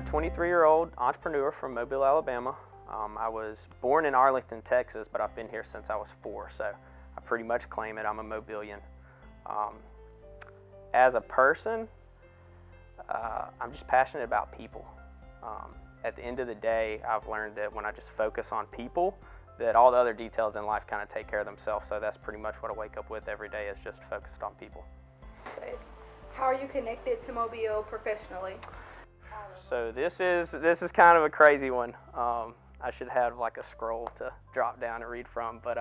23-year-old entrepreneur from Mobile, Alabama. I was born in Arlington, Texas, but I've been here since I was 4, so I pretty much claim it. I'm a Mobilian. As a person, I'm just passionate about people. At the end of the day, I've learned that when I just focus on people, that all the other details in life kind of take care of themselves. So that's pretty much what I wake up with every day, is just focused on people. How are you connected to Mobile professionally? So this is kind of a crazy one. I should have like a scroll to drop down and read from. But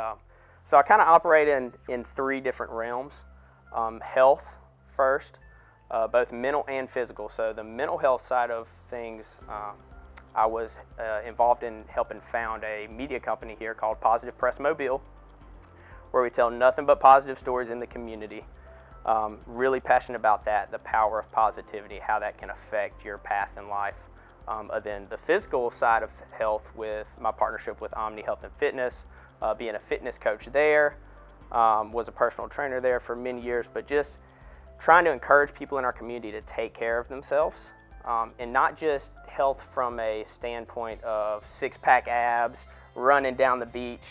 so I kind of operate in 3 different realms. Health first, both mental and physical. So the mental health side of things, I was involved in helping found a media company here called Positive Press Mobile, where we tell nothing but positive stories in the community. Really passionate about that, the power of positivity, how that can affect your path in life. Then the physical side of health with my partnership with Omni Health and Fitness, being a fitness coach there, was a personal trainer there for many years, but just trying to encourage people in our community to take care of themselves, and not just health from a standpoint of 6-pack abs, running down the beach,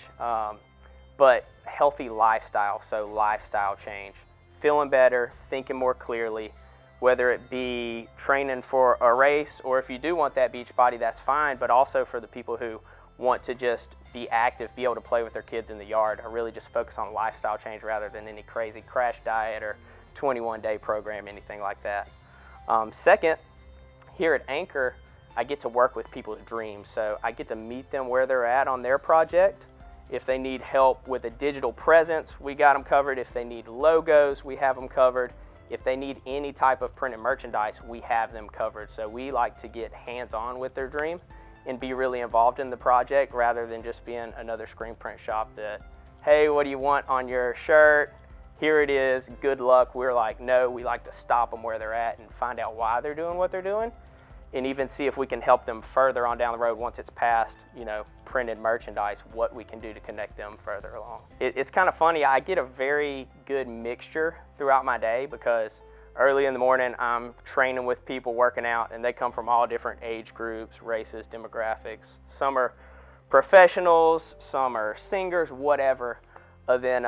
but healthy lifestyle, so lifestyle change. Feeling better, thinking more clearly, whether it be training for a race, or if you do want that beach body, that's fine, but also for the people who want to just be active, be able to play with their kids in the yard. I really just focus on lifestyle change rather than any crazy crash diet or 21-day program, anything like that. Second, here at Anchor, I get to work with people's dreams. So I get to meet them where they're at on their project. If they need help with a digital presence, we got them covered. If they need logos, we have them covered. If they need any type of printed merchandise, we have them covered. So we like to get hands-on with their dream and be really involved in the project rather than just being another screen print shop that, hey, what do you want on your shirt? Here it is, good luck. We're like, no, we like to stop them where they're at and find out why they're doing what they're doing, and even see if we can help them further on down the road once it's past, printed merchandise, what we can do to connect them further along. It's kind of funny, I get a very good mixture throughout my day because early in the morning I'm training with people working out, and they come from all different age groups, races, demographics. Some are professionals, some are singers, whatever. Then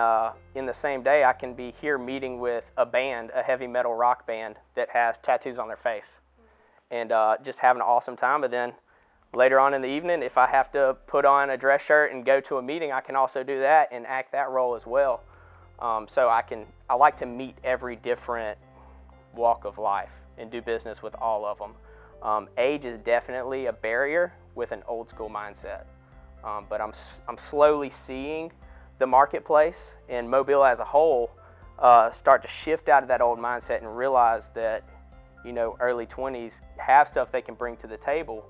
in the same day I can be here meeting with a band, a heavy metal rock band that has tattoos on their face, and just having an awesome time. But then later on in the evening, if I have to put on a dress shirt and go to a meeting, I can also do that and act that role as well. So I like to meet every different walk of life and do business with all of them. Age is definitely a barrier with an old school mindset, but I'm slowly seeing the marketplace and Mobile as a whole start to shift out of that old mindset and realize that early 20s have stuff they can bring to the table,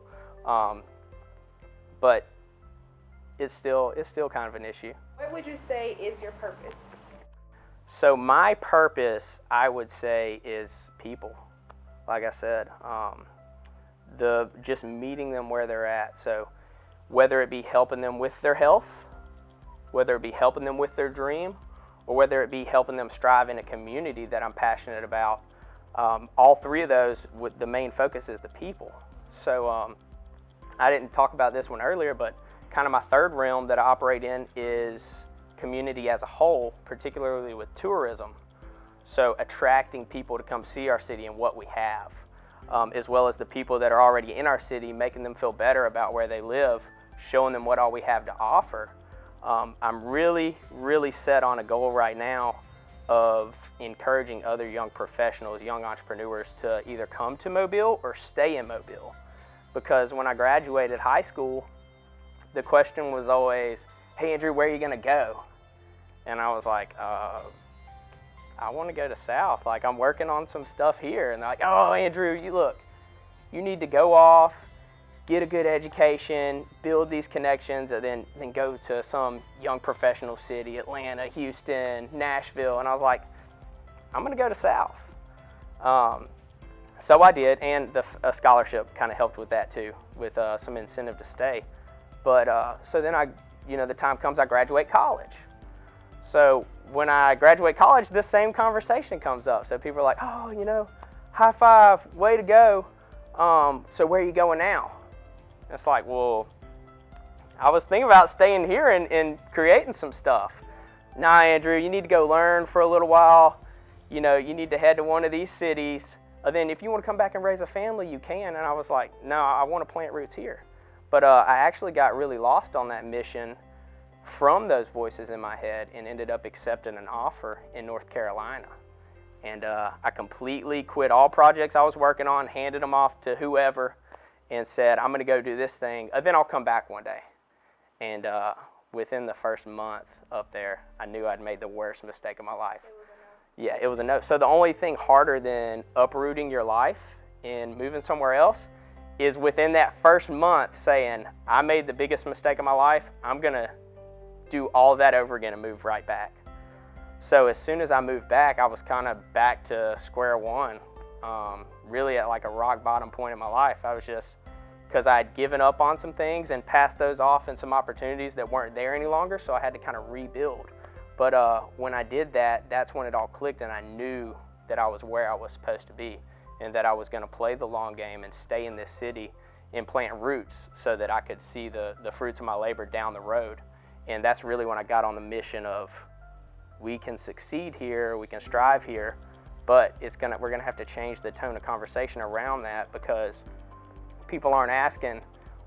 but it's still kind of an issue. What would you say is your purpose? So my purpose, I would say, is people. Like I said, just meeting them where they're at. So whether it be helping them with their health, whether it be helping them with their dream, or whether it be helping them strive in a community that I'm passionate about, all 3 of those, the main focus is the people. So I didn't talk about this one earlier, but kind of my third realm that I operate in is community as a whole, particularly with tourism. So attracting people to come see our city and what we have, as well as the people that are already in our city, making them feel better about where they live, showing them what all we have to offer. I'm really, really set on a goal right now of encouraging other young professionals, young entrepreneurs to either come to Mobile or stay in Mobile. Because when I graduated high school, the question was always, hey Andrew, where are you gonna go? And I was like, I wanna go to South. Like, I'm working on some stuff here. And they're like, oh Andrew, you need to go off, get a good education, build these connections, and then go to some young professional city, Atlanta, Houston, Nashville. And I was like, I'm gonna go to South. So I did, and a scholarship kind of helped with that too, with some incentive to stay. But so then the time comes, I graduate college. So when I graduate college, this same conversation comes up. So people are like, oh, high five, way to go. So where are you going now? It's like, well, I was thinking about staying here and creating some stuff. Nah, Andrew, you need to go learn for a little while. You know, you need to head to one of these cities. And then if you want to come back and raise a family, you can. And I was like, no, I want to plant roots here. But I actually got really lost on that mission from those voices in my head and ended up accepting an offer in North Carolina. And I completely quit all projects I was working on, handed them off to whoever, and said, I'm going to go do this thing, then I'll come back one day. And within the first month up there, I knew I'd made the worst mistake of my life. It was a no. Yeah, it was a no. So the only thing harder than uprooting your life and moving somewhere else is within that first month saying, I made the biggest mistake of my life, I'm going to do all that over again and move right back. So as soon as I moved back, I was kind of back to square one, really at like a rock bottom point in my life. I was just, because I had given up on some things and passed those off in some opportunities that weren't there any longer, so I had to kind of rebuild. But when I did that, that's when it all clicked, and I knew that I was where I was supposed to be and that I was going to play the long game and stay in this city and plant roots so that I could see the fruits of my labor down the road. And that's really when I got on the mission of, we can succeed here, we can strive here, but we're gonna have to change the tone of conversation around that, because people aren't asking,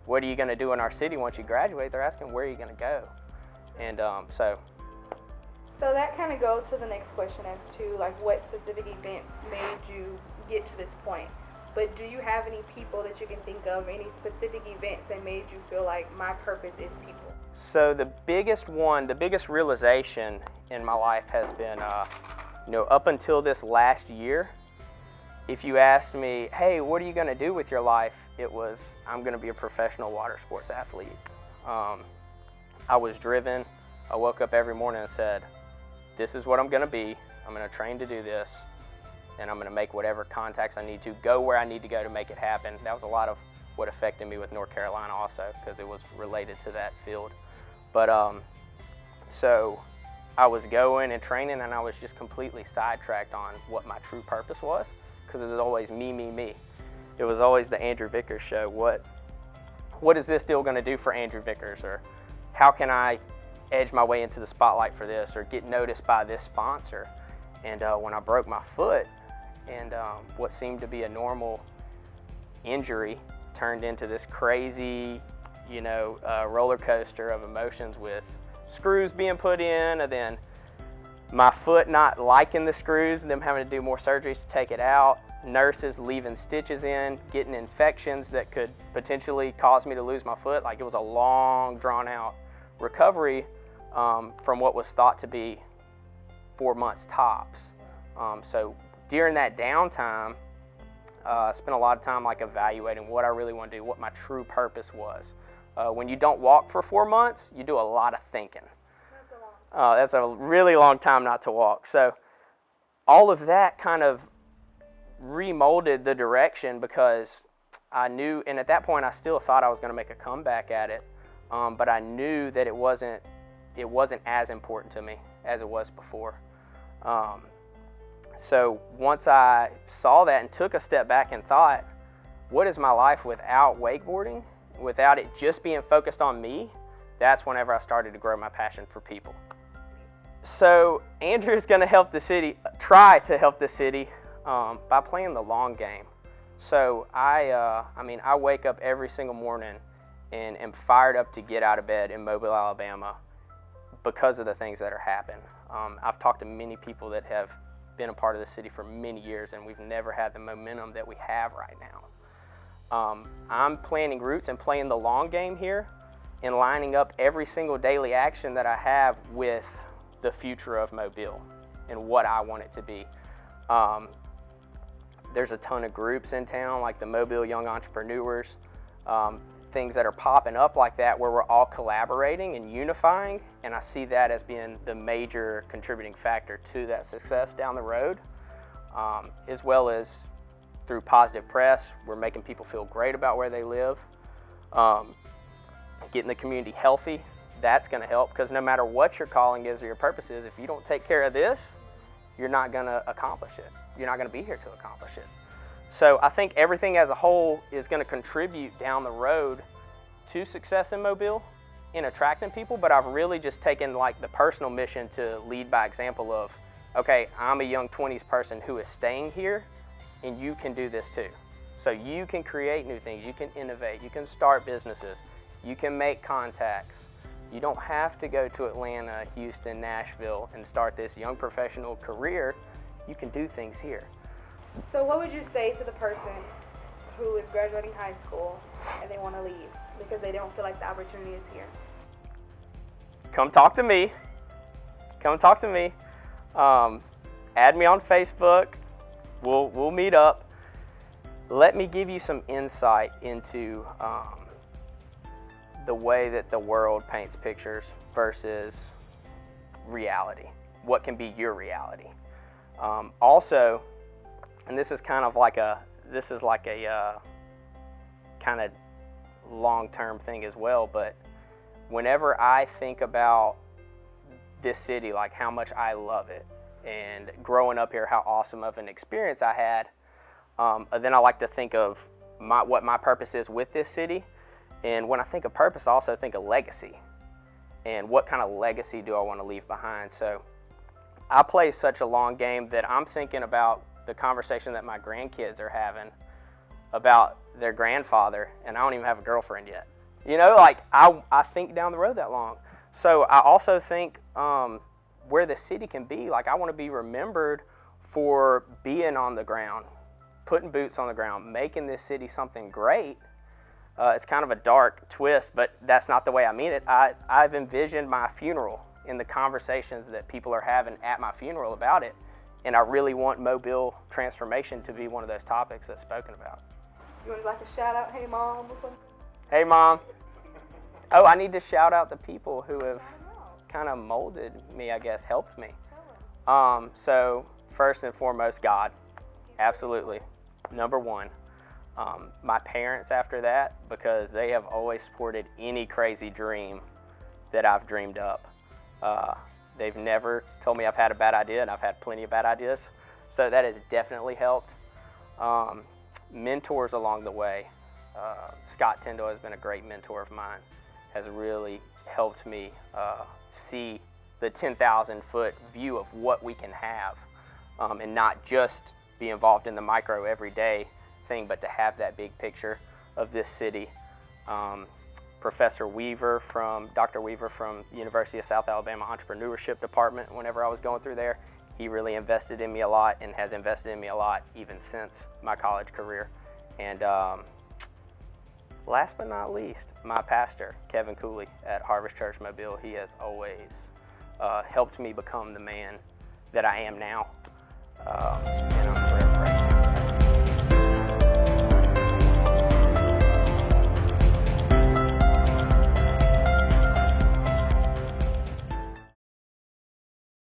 what are you gonna do in our city once you graduate? They're asking, where are you gonna go? And so that kind of goes to the next question as to like what specific events made you get to this point. But do you have any people that you can think of, any specific events that made you feel like my purpose is people? So the biggest realization in my life has been, up until this last year, if you asked me, hey, what are you going to do with your life? It was, I'm going to be a professional water sports athlete. I was driven. I woke up every morning and said, this is what I'm going to be. I'm going to train to do this, and I'm going to make whatever contacts I need to, go where I need to go to make it happen. That was a lot of what affected me with North Carolina also, because it was related to that field. But so I was going and training, and I was just completely sidetracked on what my true purpose was, because it was always me, me, me. It was always the Andrew Vickers show. What is this deal going to do for Andrew Vickers? Or how can I edge my way into the spotlight for this, or get noticed by this sponsor? And when I broke my foot, and what seemed to be a normal injury turned into this crazy, roller coaster of emotions, with screws being put in, and then my foot not liking the screws and them having to do more surgeries to take it out, nurses leaving stitches in, getting infections that could potentially cause me to lose my foot. Like, it was a long, drawn out recovery from what was thought to be 4 months tops. So during that downtime, I spent a lot of time evaluating what I really want to do, what my true purpose was. When you don't walk for 4 months, you do a lot of thinking. That's a really long time not to walk. So all of that kind of remolded the direction, because I knew, and at that point I still thought I was going to make a comeback at it, but I knew that it wasn't as important to me as it was before. So once I saw that and took a step back and thought, what is my life without wakeboarding, without it just being focused on me? That's whenever I started to grow my passion for people. So Andrew's going to help the city, try to help the city by playing the long game. So I wake up every single morning and am fired up to get out of bed in Mobile, Alabama, because of the things that are happening. I've talked to many people that have been a part of the city for many years, and we've never had the momentum that we have right now. I'm planting roots and playing the long game here, and lining up every single daily action that I have with the future of Mobile and what I want it to be. There's a ton of groups in town, like the Mobile Young Entrepreneurs, things that are popping up like that, where we're all collaborating and unifying, and I see that as being the major contributing factor to that success down the road, as well as through positive press. We're making people feel great about where they live, getting the community healthy. That's going to help, because no matter what your calling is or your purpose is, if you don't take care of this, you're not going to accomplish it. You're not going to be here to accomplish it. So I think everything as a whole is going to contribute down the road to success in Mobile in attracting people, but I've really just taken like the personal mission to lead by example of, okay, I'm a young 20s person who is staying here, and you can do this too. So you can create new things, you can innovate, you can start businesses, you can make contacts. You don't have to go to Atlanta, Houston, Nashville and start this young professional career. You can do things here. So what would you say to the person who is graduating high school and they want to leave because they don't feel like the opportunity is here? Come talk to me. Come talk to me. Add me on Facebook. We'll meet up. Let me give you some insight into the way that the world paints pictures versus reality. What can be your reality? Also, and this is kind of like a kind of long-term thing as well, but whenever I think about this city, like how much I love it, and growing up here, how awesome of an experience I had, then I like to think of what my purpose is with this city. And when I think of purpose, I also think of legacy. And what kind of legacy do I want to leave behind? So I play such a long game that I'm thinking about the conversation that my grandkids are having about their grandfather, and I don't even have a girlfriend yet. You know, like I think down the road that long. So I also think where the city can be, like I want to be remembered for being on the ground, putting boots on the ground, making this city something great. It's kind of a dark twist, but that's not the way I mean it. I've envisioned my funeral in the conversations that people are having at my funeral about it, and I really want Mobile transformation to be one of those topics that's spoken about. You want like a shout out, hey mom, or something? Hey mom. Oh, I need to shout out the people who have kind of molded me, I guess, helped me. So first and foremost, God, absolutely, number one. My parents after that, because they have always supported any crazy dream that I've dreamed up. They've never told me I've had a bad idea, and I've had plenty of bad ideas. So that has definitely helped. Mentors along the way. Scott Tyndall has been a great mentor of mine, has really helped me see the 10,000 foot view of what we can have, and not just be involved in the micro everyday thing, but to have that big picture of this city. Professor Weaver Dr. Weaver from the University of South Alabama Entrepreneurship Department, whenever I was going through there, he really invested in me a lot and has invested in me a lot even since my college career. And last but not least, my pastor, Kevin Cooley at Harvest Church Mobile, he has always helped me become the man that I am now. And I'm forever